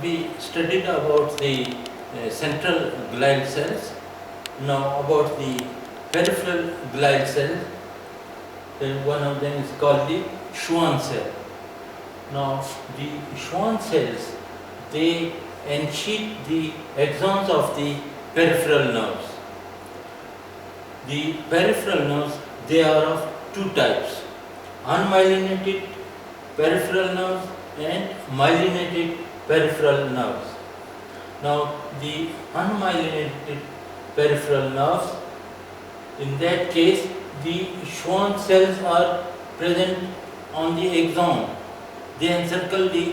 We studied about the central glial cells. Now about the peripheral glial cells. Then one of them is called the Schwann cell. Now the Schwann cells, they ensheath the axons of the peripheral nerves. The peripheral nerves, they are of two types: unmyelinated peripheral nerves and myelinated peripheral nerves. Now the unmyelinated peripheral nerves, in that case the Schwann cells are present on the axon. They encircle the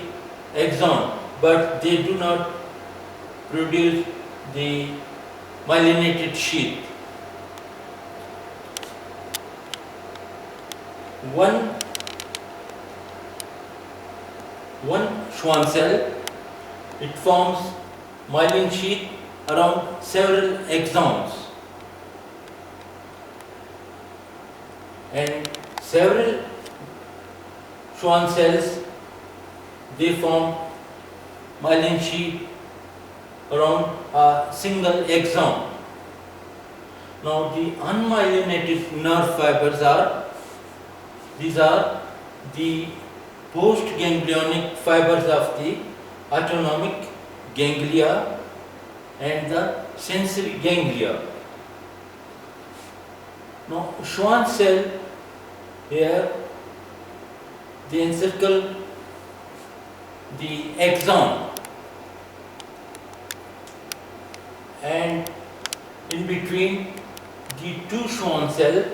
axon, but they do not produce the myelinated sheath. One Schwann cell, it forms myelin sheath around several axons, and several Schwann cells, they form myelin sheath around a single axon. Now the unmyelinated nerve fibers are, these are the post-ganglionic fibers of the autonomic ganglia and the sensory ganglia. Now Schwann cell, here they encircle the axon, and in between the two Schwann cell,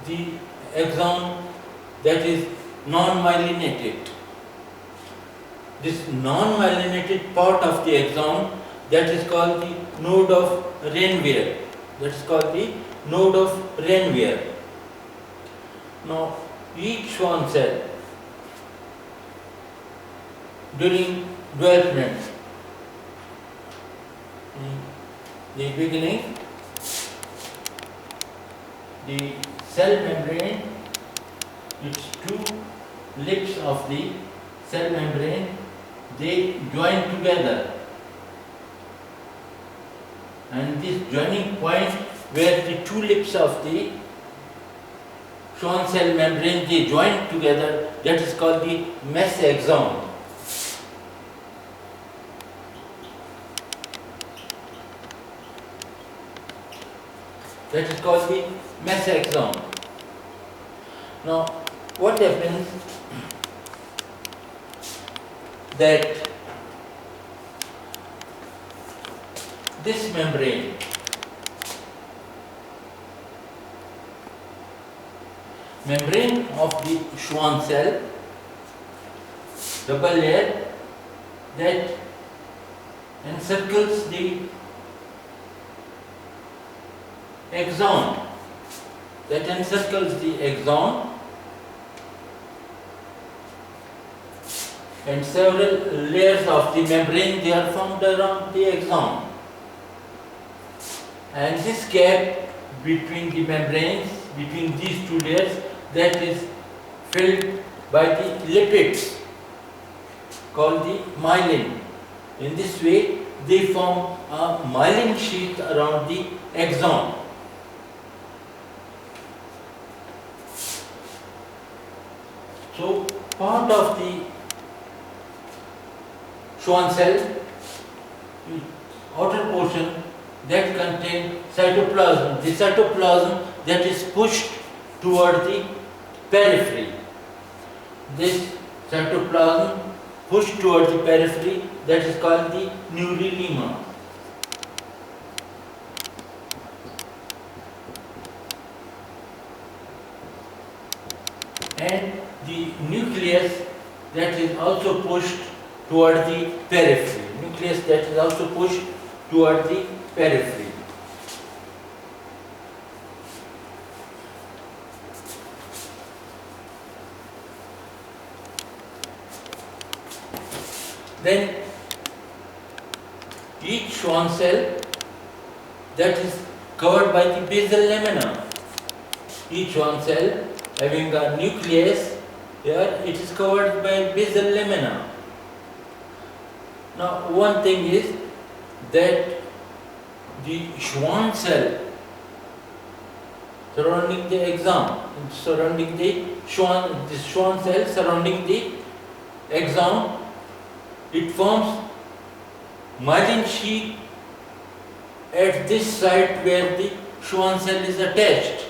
the axon that is non-myelinated. This non-myelinated part of the axon, that is called the node of Ranvier. That is called the node of Ranvier. Now, each Schwann cell during development, in the beginning, the cell membrane, its two lips of the cell membrane, they join together, and this joining point where the two lips of the Schwann cell membrane, they join together, that is called the mesaxon. That is called the mesaxon. Now, what happens that this membrane, of the Schwann cell, double layer, that encircles the axon, and several layers of the membrane, they are formed around the axon, and this gap between the membranes, between these two layers, that is filled by the lipids called the myelin. In this way, they form a myelin sheath around the axon. So, part of the Schwann cell, outer portion, that contains cytoplasm. The cytoplasm that is pushed toward the periphery. This cytoplasm pushed toward the periphery, that is called the neurulema. And the nucleus that is also pushed toward the periphery. Nucleus that is also pushed toward the periphery. Then each Schwann cell that is covered by the basal lamina. Each Schwann cell having a nucleus Here it is covered by basal lamina. Now one thing is that the Schwann cell surrounding the axon, surrounding the Schwann cell surrounding the axon, it forms myelin sheath at this site where the Schwann cell is attached,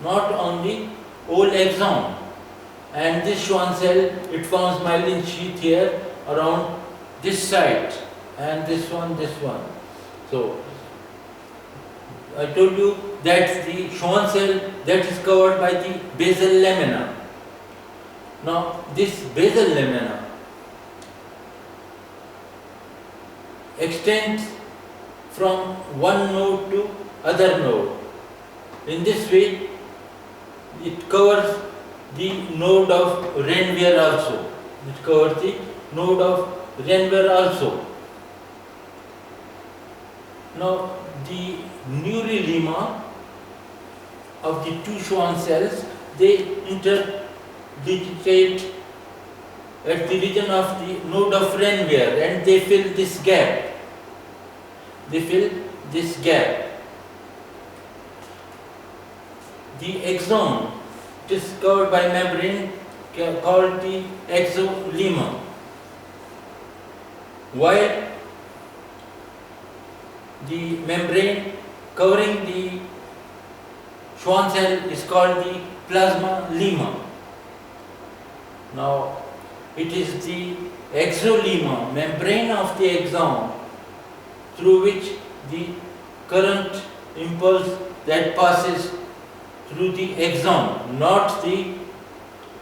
not on the whole axon. And this Schwann cell, it forms myelin sheath here around this site, and this one. So I told you that the Schwann cell that is covered by the basal lamina. Now this basal lamina extends from one node to other node. In this way, it covers the node of Ranvier also. It covers the node of Ranvier also. Now, the neurilemma of the two Schwann cells, they interdigitate at the region of the node of Ranvier, and they fill this gap. The axon is covered by membrane called the axolemma, while the membrane covering the Schwann cell is called the plasma lemma. Now, it is the axolemma, membrane of the axon, through which the current impulse that passes through the axon, not the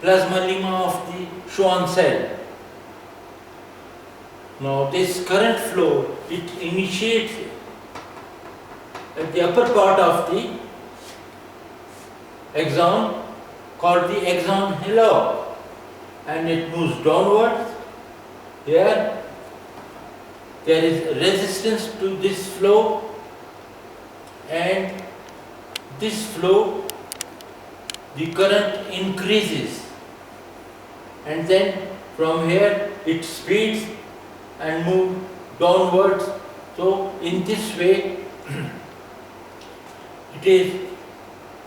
plasma lemma of the Schwann cell. Now this current flow, it initiates at the upper part of the axon called the axon hillock, and it moves downwards. Here there is resistance to this flow, and this flow, the current increases, and then from here it speeds and moves downwards. So in this way it is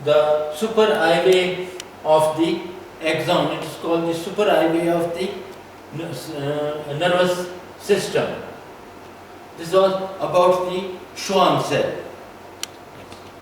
the superhighway of the axon. It is called the superhighway of the nervous system. This was about the Schwann cell.